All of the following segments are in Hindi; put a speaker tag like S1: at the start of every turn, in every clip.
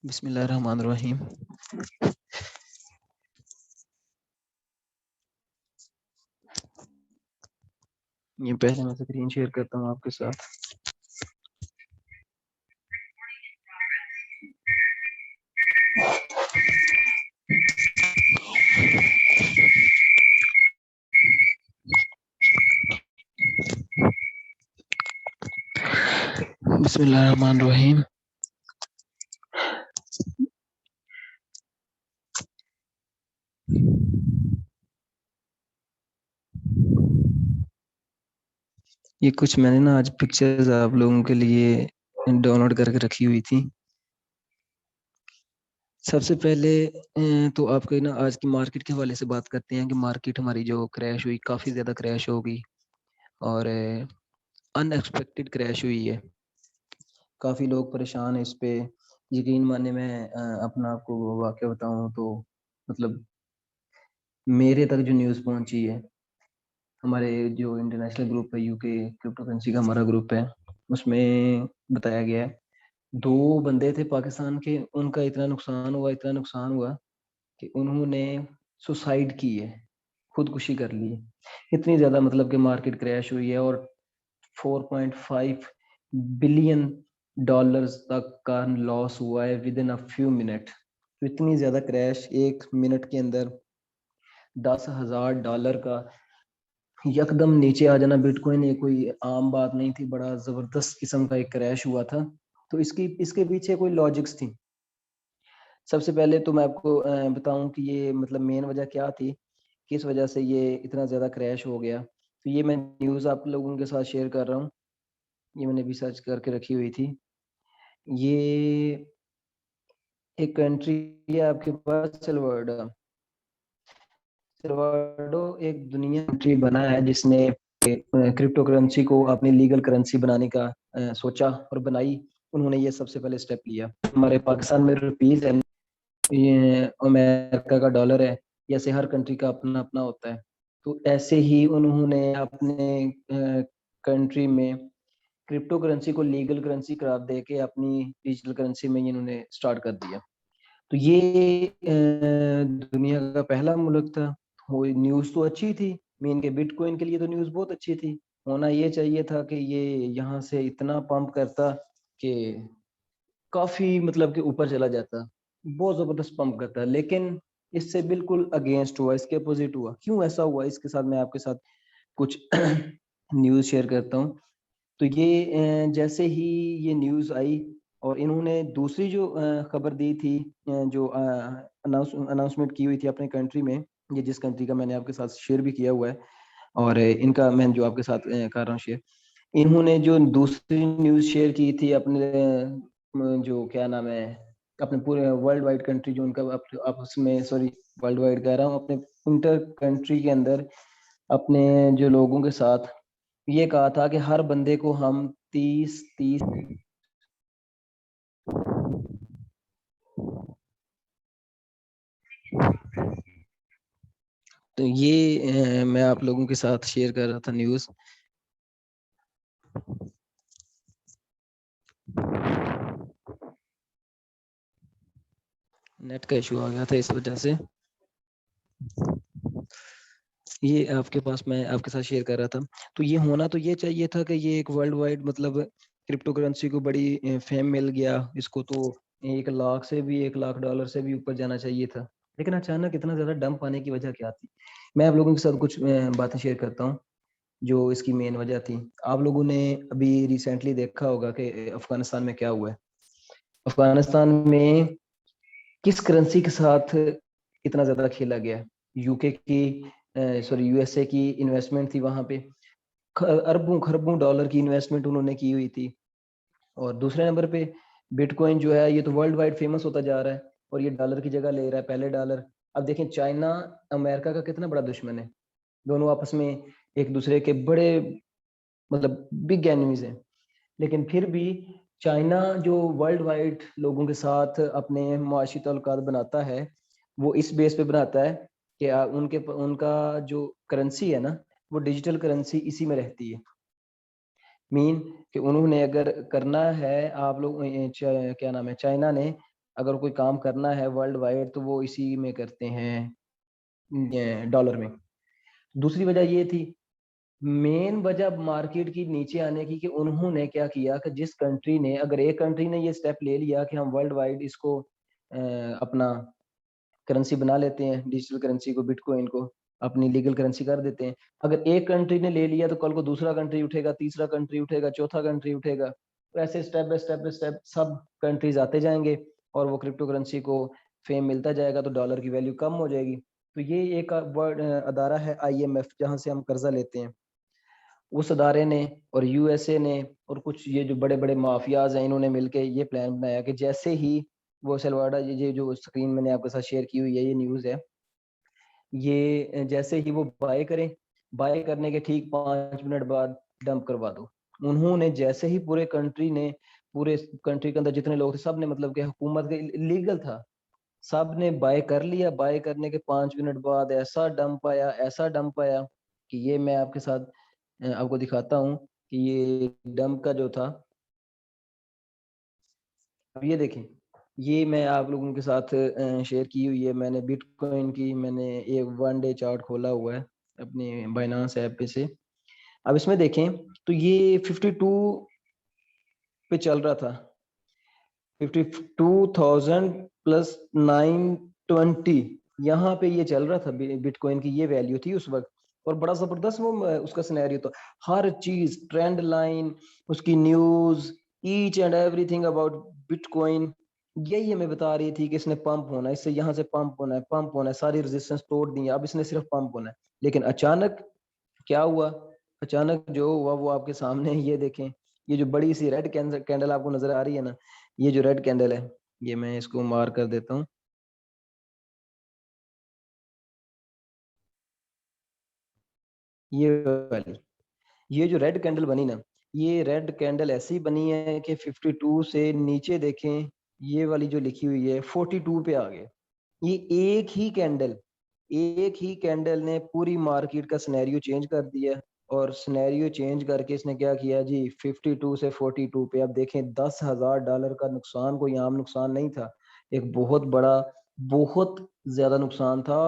S1: बिस्मिल्लाहिर्रहमानिर्रहीम। ये पहले मैं स्क्रीन शेयर करता हूँ आपके साथ। बिस्मिल्लाहिर्रहमानिर्रहीम। ये कुछ मैंने ना आज पिक्चर्स आप लोगों के लिए डाउनलोड करके रखी हुई थी। सबसे पहले तो आपको ना आज की मार्केट के हवाले से बात करते हैं कि मार्केट हमारी जो क्रैश हुई, काफ़ी ज़्यादा क्रैश हो गई और अनएक्सपेक्टेड क्रैश हुई है। काफ़ी लोग परेशान हैं इस पे। यकीन माने मैं अपना आपको वाक़या बताऊँ तो मतलब मेरे तक जो न्यूज़ पहुंची है, हमारे जो इंटरनेशनल ग्रुप है, यूके क्रिप्टो करेंसी का हमारा ग्रुप है, उसमें बताया गया है 2 बंदे थे पाकिस्तान के, उनका इतना नुकसान हुआ कि उन्होंने सुसाइड की है, खुदकुशी कर ली है। इतनी ज़्यादा मतलब कि मार्केट क्रैश हुई है और 4.5 बिलियन डॉलर्स तक का लॉस हुआ है with in a few minute. तो इतनी ज़्यादा क्रैश 1 मिनट के अंदर $10,000 का यकदम नीचे आ जाना बिटकॉइन, ये कोई आम बात नहीं थी, बड़ा जबरदस्त किस्म का एक क्रैश हुआ था। तो इसके पीछे कोई लॉजिक्स थी। सबसे पहले तो मैं आपको बताऊं कि ये मतलब मेन वजह क्या थी, किस वजह से ये इतना ज़्यादा क्रैश हो गया। तो ये मैं न्यूज़ आप लोगों के साथ शेयर कर रहा हूँ। ये मैंने भी सर्च करके रखी हुई थी। ये एक कंट्री है आपके पास, सलवाडो। सलवाडो एक दुनिया कंट्री बना है जिसने क्रिप्टो करेंसी को अपनी लीगल करेंसी बनाने का सोचा और बनाई। उन्होंने ये सबसे पहले स्टेप लिया। हमारे पाकिस्तान में रुपीज है, ये अमेरिका का डॉलर है, जैसे हर कंट्री का अपना अपना होता है। तो ऐसे ही उन्होंने अपने कंट्री में क्रिप्टो करेंसी को लीगल करेंसी करार दे के अपनी डिजिटल करेंसी में इन्होंने स्टार्ट कर दिया। तो ये दुनिया का पहला मुल्क था। वो न्यूज़ तो अच्छी थी, मेन के बिटकॉइन के लिए तो न्यूज़ बहुत अच्छी थी। होना ये चाहिए था कि ये यहाँ से इतना पंप करता कि काफी मतलब कि ऊपर चला जाता, बहुत जबरदस्त पंप करता। लेकिन इससे बिल्कुल अगेंस्ट हुआ, इसके अपोजिट हुआ। क्यों ऐसा हुआ, इसके साथ मैं आपके साथ कुछ न्यूज़ शेयर करता हूँ। तो ये जैसे ही ये न्यूज़ आई और इन्होंने दूसरी जो खबर दी थी, जो अनाउंसमेंट की हुई थी अपने कंट्री में, ये जिस कंट्री का मैंने आपके साथ शेयर भी किया हुआ है और इनका मैं जो आपके साथ कर रहा हूँ शेयर, इन्होंने जो दूसरी न्यूज़ शेयर की थी अपने जो क्या नाम है, अपने पूरे वर्ल्ड वाइड कंट्री जो उनका आपस में, सॉरी वर्ल्ड वाइड कह रहा हूँ, अपने इंटर कंट्री के अंदर अपने जो लोगों के साथ ये कहा था कि हर बंदे को हम 30-30। तो ये मैं आप लोगों के साथ शेयर कर रहा था न्यूज़। नेट का इशू आ गया था इस वजह से। ये आपके पास मैं आपके साथ शेयर कर रहा था। तो ये होना तो ये चाहिए था कि ये एक वर्ल्ड वाइड मतलब क्रिप्टो करेंसी को बड़ी फेम मिल गया इसको, तो 1 लाख से भी, $1 लाख से भी ऊपर जाना चाहिए था। लेकिन अचानक इतना ज्यादा डंप आने की वजह क्या थी, मैं आप लोगों के साथ कुछ बातें शेयर करता हूँ जो इसकी मेन वजह थी। आप लोगों ने अभी रिसेंटली देखा होगा कि अफगानिस्तान में क्या हुआ है। अफगानिस्तान में किस करेंसी के साथ इतना ज्यादा खेला गया है। यूके की, सॉरी यूएसए की इन्वेस्टमेंट थी वहां पे, अरबों खरबों डॉलर की इन्वेस्टमेंट उन्होंने की हुई थी। और दूसरे नंबर पे बिटकॉइन जो है, ये तो वर्ल्ड वाइड फेमस होता जा रहा है और ये डॉलर की जगह ले रहा है, पहले डॉलर। अब देखें, चाइना अमेरिका का कितना बड़ा दुश्मन है, दोनों आपस में एक दूसरे के बड़े मतलब बिग एनिमीज हैं। लेकिन फिर भी चाइना जो वर्ल्ड वाइड लोगों के साथ अपने मुआशी ताल्लुकात बनाता है, वो इस बेस पे बनाता है कि उनके उनका जो करेंसी है ना, वो डिजिटल करेंसी इसी में रहती है। मीन कि उन्होंने अगर करना है, आप लोग क्या नाम है, चाइना ने अगर कोई काम करना है वर्ल्ड वाइड तो वो इसी में करते हैं, डॉलर में। दूसरी वजह ये थी, मेन वजह मार्केट की नीचे आने की, कि उन्होंने क्या किया कि जिस कंट्री ने, अगर एक कंट्री ने ये स्टेप ले लिया कि हम वर्ल्ड वाइड इसको अपना करेंसी बना लेते हैं, डिजिटल करेंसी को, बिटकॉइन को अपनी लीगल करेंसी कर देते हैं। अगर एक कंट्री ने ले लिया तो कल को दूसरा कंट्री उठेगा, तीसरा कंट्री उठेगा, चौथा कंट्री उठेगा, तो ऐसे step by step by step सब कंट्रीज आते जाएंगे और वो क्रिप्टो करेंसी को फेम मिलता जाएगा, तो डॉलर की वैल्यू कम हो जाएगी। तो ये एक वर्ड अदारा है IMF, जहाँ से हम कर्जा लेते हैं, उस अदारे ने और USA ने और कुछ ये जो बड़े बड़े माफियाज हैं, इन्होंने मिलकर ये प्लान बनाया कि जैसे ही वो सेलवाडा, ये जो स्क्रीन मैंने आपके साथ शेयर की हुई है, ये न्यूज़ है, ये जैसे ही वो बाय करें, बाय करने के ठीक 5 मिनट बाद डंप करवा दो। उन्होंने जैसे ही पूरे कंट्री ने, पूरे कंट्री के अंदर जितने लोग थे सब ने, मतलब कि हुकूमत के लीगल था, सब ने बाय कर लिया। बाय करने के 5 मिनट बाद ऐसा डंप आया, ऐसा डंप आया कि ये मैं आपके साथ आपको दिखाता हूँ कि ये डंप का जो था, अब ये देखें, ये मैं आप लोगों के साथ शेयर की हुई है मैंने बिटकॉइन की, मैंने एक 1 डे चार्ट खोला हुआ है अपनी बाइनांस ऐप पे से। अब इसमें देखें तो ये 52 पे चल रहा था, 52,000 प्लस 920, यहाँ पे ये चल रहा था। बिटकॉइन की ये वैल्यू थी उस वक्त, और बड़ा जबरदस्त वो उसका सिनेरियो था। हर चीज, ट्रेंड लाइन, उसकी news, each and everything about bitcoin, यही हमें बता रही थी कि इसने पंप होना है, इससे यहाँ से पंप होना है, पंप होना है, सारी रेजिस्टेंस तोड़ दी है, अब इसने सिर्फ पंप होना है। लेकिन अचानक क्या हुआ? अचानक जो हुआ वो आपके सामने है, ये देखें। ये जो बड़ी सी रेड कैंडल आपको नजर आ रही है ना, ये जो रेड कैंडल है, ये मैं इसको मार्क कर देता हूँ। ये वाली, ये जो रेड कैंडल बनी ना, ये रेड कैंडल ऐसी बनी है कि 52 से नीचे देखें, ये वाली जो लिखी हुई है 42 पे आ गए। ये एक ही कैंडल ने पूरी मार्केट का सिनेरियो चेंज कर दिया। और सिनेरियो चेंज करके इसने क्या किया जी, 52 से 42 पे। अब देखें, $10,000 का नुकसान कोई आम नुकसान नहीं था, एक बहुत बड़ा, बहुत ज्यादा नुकसान था।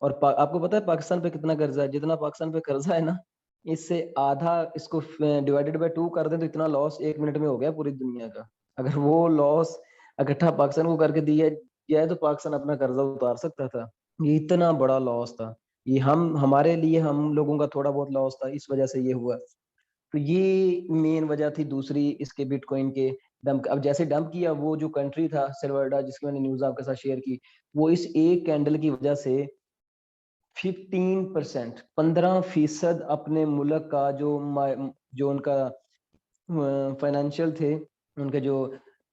S1: और आपको पता है पाकिस्तान पे कितना कर्जा है? जितना पाकिस्तान पे कर्जा है ना, इससे आधा, इसको डिवाइडेड बाय 2 कर दें तो इतना लॉस 1 मिनट में हो गया पूरी दुनिया का। अगर वो लॉस इकट्ठा पाकिस्तान को करके दिया जाए तो पाकिस्तान अपना कर्जा उतार सकता था। ये इतना बड़ा लॉस था, ये हम, हमारे लिए, हम लोगों का थोड़ा बहुत लॉस था, इस वजह से ये हुआ। तो ये मेन वजह थी दूसरी इसके बिटकॉइन के डंप। अब जैसे डंप किया, वो जो कंट्री था सिल्वर्डा, जिसकी मैंने न्यूज आपके साथ शेयर की, वो इस एक कैंडल की वजह से 15%, 15% अपने मुल्क का जो जो उनका फाइनेंशियल थे, उनके जो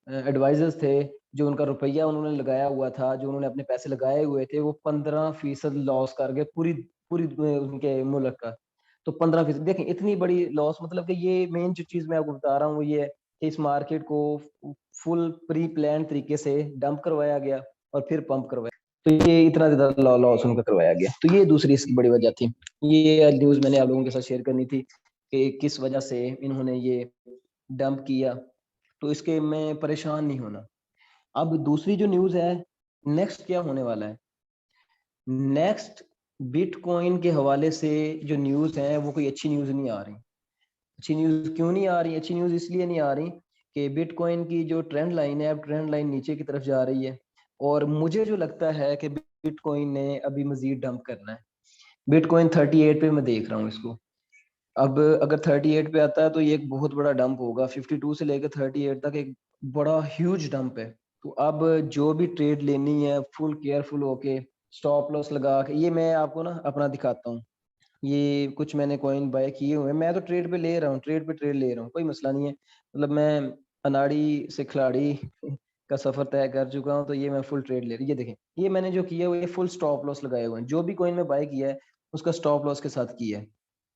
S1: एडवाइजर्स थे, जो उनका रुपया उन्होंने लगाया हुआ था, जो उन्होंने अपने पैसे लगाए हुए थे, वो 15% लॉस कर गए पूरी पूरी उनके मुल्क का। तो 15% देखें, इतनी बड़ी लॉस, मतलब कि ये मेन जो चीज मैं आपको बता रहा हूँ वो ये है कि इस मार्केट को फुल प्री प्लान तरीके से डंप करवाया गया और फिर पंप करवाया। तो ये इतना ज्यादा लॉस उनका करवाया गया, तो ये दूसरी इसकी बड़ी वजह थी। ये न्यूज मैंने आप लोगों के साथ शेयर करनी थी कि किस वजह से इन्होंने ये डंप किया, तो इसके में परेशान नहीं होना। अब दूसरी जो न्यूज है, नेक्स्ट क्या होने वाला है? नेक्स्ट बिटकॉइन के हवाले से जो न्यूज है वो कोई अच्छी न्यूज नहीं आ रही। अच्छी न्यूज क्यों नहीं आ रही? अच्छी न्यूज इसलिए नहीं आ रही कि बिटकॉइन की जो ट्रेंड लाइन है, अब ट्रेंड लाइन नीचे की तरफ जा रही है, और मुझे जो लगता है कि बिटकॉइन ने अभी मजीद डंप करना है। बिटकॉइन 38 पे मैं देख रहा हूँ इसको। अब अगर 38 पे आता है तो ये एक बहुत बड़ा डंप होगा, 52 से लेकर 38 तक एक बड़ा ह्यूज डंप है। तो अब जो भी ट्रेड लेनी है, फुल केयरफुल होके, स्टॉप लॉस लगा के, ये मैं आपको ना अपना दिखाता हूँ। ये कुछ मैंने कॉइन बाय किए हुए हैं, मैं तो ट्रेड पे ले रहा हूँ, ट्रेड पे ट्रेड ले रहा हूँ, कोई मसला नहीं है। मतलब मैं अनाड़ी से खिलाड़ी का सफर तय कर चुका हूँ, तो ये मैं फुल ट्रेड ले रही। ये देखें, ये मैंने जो किया वो ये फुल स्टॉप लॉस लगाए हुए हैं, जो भी कॉइन में बाय किया है उसका स्टॉप लॉस के साथ किया है।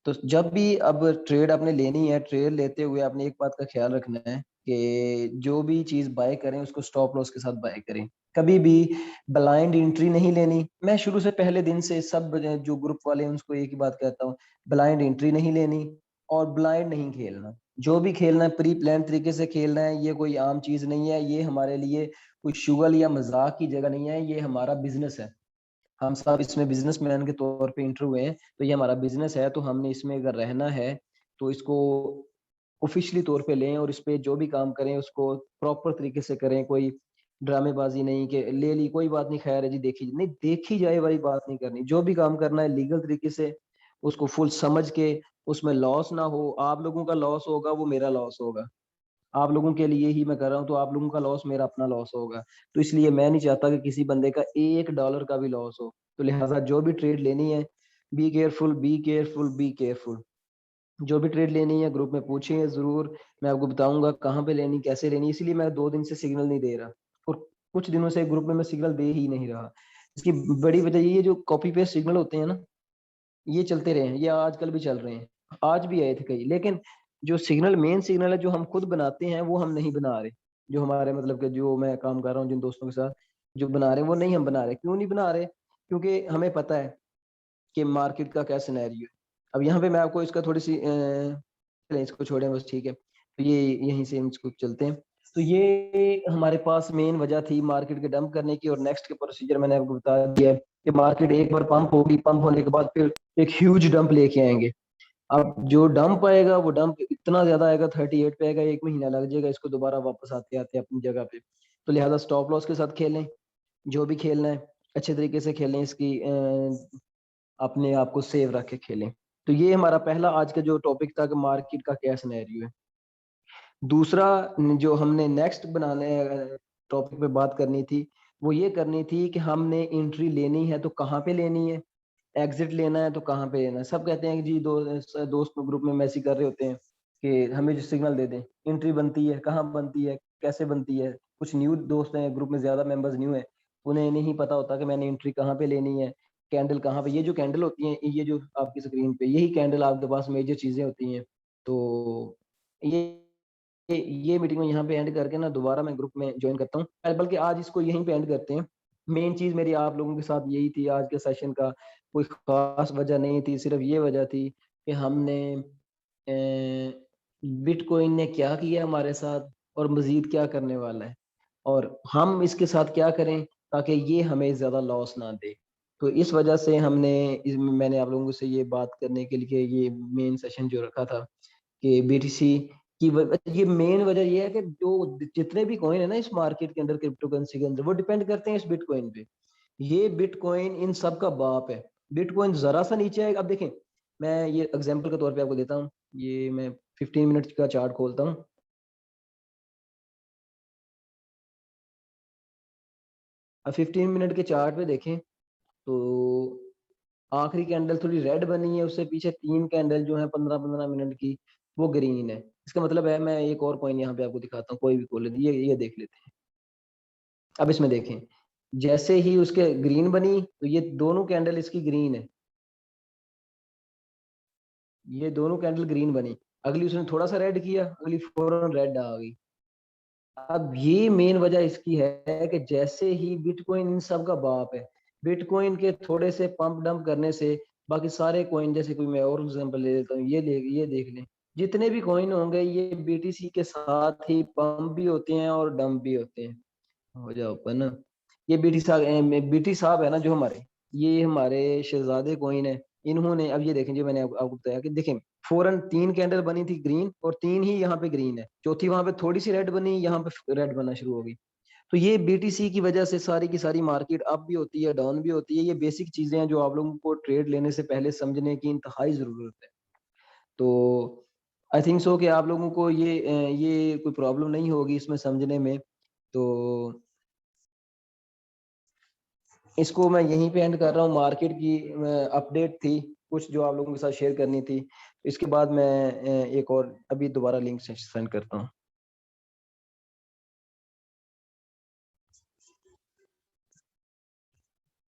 S1: तो जब भी अब ट्रेड आपने लेनी है, ट्रेड लेते हुए आपने एक बात का ख्याल रखना है कि जो भी चीज बाय करें उसको स्टॉप लॉस के साथ बाय करें। कभी भी ब्लाइंड एंट्री नहीं लेनी। मैं शुरू से पहले दिन से सब जो ग्रुप वाले हैं उनको एक ही बात कहता हूँ, ब्लाइंड एंट्री नहीं लेनी और ब्लाइंड नहीं खेलना। जो भी खेलना है प्री प्लान तरीके से खेलना है, ये कोई आम चीज नहीं है, ये हमारे लिए कोई शुगल या मजाक की जगह नहीं है, ये हमारा बिजनेस है। हम सब इसमें बिजनेसमैन के तौर पे इंटर हुए हैं, तो ये हमारा बिजनेस है, तो हमने इसमें अगर रहना है तो इसको ऑफिशियली तौर पे लें और इस पे जो भी काम करें उसको प्रॉपर तरीके से करें। कोई ड्रामेबाजी नहीं कि ले ली कोई बात नहीं, खैर है जी देखी नहीं, देखी जाए वाली बात नहीं करनी। जो भी काम करना है लीगल तरीके से उसको फुल समझ के, उसमें लॉस ना हो। आप लोगों का लॉस होगा वो मेरा लॉस होगा, आप लोगों के लिए ही मैं कर रहा हूँ, तो आप लोगों का लॉस मेरा अपना लॉस होगा। तो इसलिए मैं नहीं चाहता कि किसी बंदे का $1 का भी लॉस हो। तो लिहाजा जो भी ट्रेड लेनी है, be careful, be careful, be careful. जो भी ट्रेड लेनी है ग्रुप में पूछिए जरूर, मैं आपको बताऊंगा कहाँ पे लेनी, कैसे लेनी। इसीलिए मैं 2 दिन से सिग्नल नहीं दे रहा, और कुछ दिनों से ग्रुप में मैं सिग्नल दे ही नहीं रहा। इसकी बड़ी वजह ये जो कॉपी पेस्ट सिग्नल होते हैं ना, ये चलते रहे हैं, ये आजकल भी चल रहे हैं, आज भी आए थे कई। लेकिन जो सिग्नल, मेन सिग्नल है जो हम खुद बनाते हैं, वो हम नहीं बना रहे। जो हमारे मतलब कि जो मैं काम कर रहा हूँ जिन दोस्तों के साथ जो बना रहे हैं, वो नहीं हम बना रहे। क्यों नहीं बना रहे? क्योंकि हमें पता है कि मार्केट का क्या सिनेरियो है। अब यहाँ पे मैं आपको इसका थोड़ी सी चलें इसको छोड़ें बस, ठीक है, तो ये यहीं से इसको चलते हैं। तो ये हमारे पास मेन वजह थी मार्केट के डंप करने की। और नेक्स्ट के प्रोसीजर मैंने आपको बता दिया है कि मार्केट एक बार पंप होगी, पंप होने के बाद फिर एक ह्यूज डंप लेके आएंगे। अब जो डंप आएगा वो डंप इतना ज्यादा आएगा, 38 पे आएगा, 1 महीना लग जाएगा इसको दोबारा वापस आते आते अपनी जगह पे। तो लिहाजा स्टॉप लॉस के साथ खेलें, जो भी खेलना है अच्छे तरीके से खेलें, इसकी अपने आप को सेव रख के खेलें। तो ये हमारा पहला आज का जो टॉपिक था कि मार्केट का क्या सिनेरियो है। दूसरा जो हमने नेक्स्ट बनाने टॉपिक पे बात करनी थी, वो ये करनी थी कि हमने एंट्री लेनी है तो कहाँ पे लेनी है, एग्जिट लेना है तो कहाँ पे लेना है। सब कहते हैं कि जी दोस्त ग्रुप में मैसेज कर रहे होते हैं कि हमें जो सिग्नल दे दें, एंट्री बनती है, कहाँ बनती है, कैसे बनती है। कुछ न्यू दोस्त हैं ग्रुप में, ज्यादा मेंबर्स न्यू हैं, उन्हें नहीं पता होता कि मैंने एंट्री कहाँ पे लेनी है, कैंडल कहाँ पे। ये जो कैंडल होती है, ये जो आपकी स्क्रीन पे, यही कैंडल आपके पास मेजर चीजें होती हैं। तो ये ये मीटिंग में यहाँ पे एंड करके ना दोबारा मैं ग्रुप में ज्वाइन करता हूँ, बल्कि आज इसको यहीं पे एंड करते हैं। मेन चीज मेरी आप लोगों के साथ यही थी आज के सेशन का, कोई खास वजह नहीं थी, सिर्फ ये वजह थी कि हमने बिटकॉइन ने क्या किया हमारे साथ और मजीद क्या करने वाला है, और हम इसके साथ क्या करें ताकि ये हमें ज्यादा लॉस ना दे। तो इस वजह से मैंने आप लोगों से ये बात करने के लिए ये मेन सेशन जो रखा था कि बीटीसी की ये मेन वजह ये है कि जो जितने भी कॉइन है ना इस मार्केट के अंदर, क्रिप्टो करेंसी के अंदर, वो डिपेंड करते हैं इस बिटकॉइन पे। ये बिटकॉइन इन सब का बाप है। बिटकॉइन जरा सा नीचे आएगा। अब देखें, मैं ये एग्जांपल के तौर पे आपको देता हूँ, ये मैं 15 मिनट का चार्ट खोलता हूँ। अब 15 मिनट के चार्ट पे देखें तो आखिरी कैंडल थोड़ी रेड बनी है, उससे पीछे 3 कैंडल जो है 15-15 मिनट की, वो ग्रीन है। इसका मतलब है, मैं एक और कॉइन यहाँ पे आपको दिखाता हूँ, कोई भी खोल लेते, ये देख लेते हैं। अब इसमें देखें, जैसे ही उसके ग्रीन बनी तो ये दोनों कैंडल इसकी ग्रीन है, ये दोनों कैंडल ग्रीन बनी। अगली उसने थोड़ा सा रेड किया, अगली फौरन रेड आ गई। अब ये मेन वजह इसकी है कि जैसे ही बिटकॉइन इन सब का बाप है, बिटकॉइन के थोड़े से पंप डंप करने से बाकी सारे कॉइन, जैसे कोई मैं और एग्जांपल ले लेता हूँ, ये देख लें, जितने भी कॉइन होंगे ये बीटीसी के साथ ही पंप भी होते हैं और डंप भी होते हैं। हो जाओ ओपन। ये बीटी साहब है ना जो हमारे, ये हमारे शहजादे कोइन है। इन्होंने अब ये देखें, जो मैंने आपको बताया कि देखें, फौरन 3 कैंडल बनी थी ग्रीन, और 3 ही यहाँ पे ग्रीन है, चौथी वहां पे थोड़ी सी रेड बनी, यहाँ पे रेड बनना शुरू हो गई। तो ये बीटीसी की वजह से सारी की सारी मार्केट अप भी होती है, डाउन भी होती है। ये बेसिक चीजें हैं जो आप लोगों को ट्रेड लेने से पहले समझने की इंतहाई जरूरत है। तो आई थिंक सो कि आप लोगों को ये कोई प्रॉब्लम नहीं होगी इसमें समझने में। तो इसको मैं यहीं पे एंड कर रहा हूँ। मार्केट की अपडेट थी कुछ जो आप लोगों के साथ शेयर करनी थी। इसके बाद मैं एक और अभी दोबारा लिंक सेंड करता हूँ।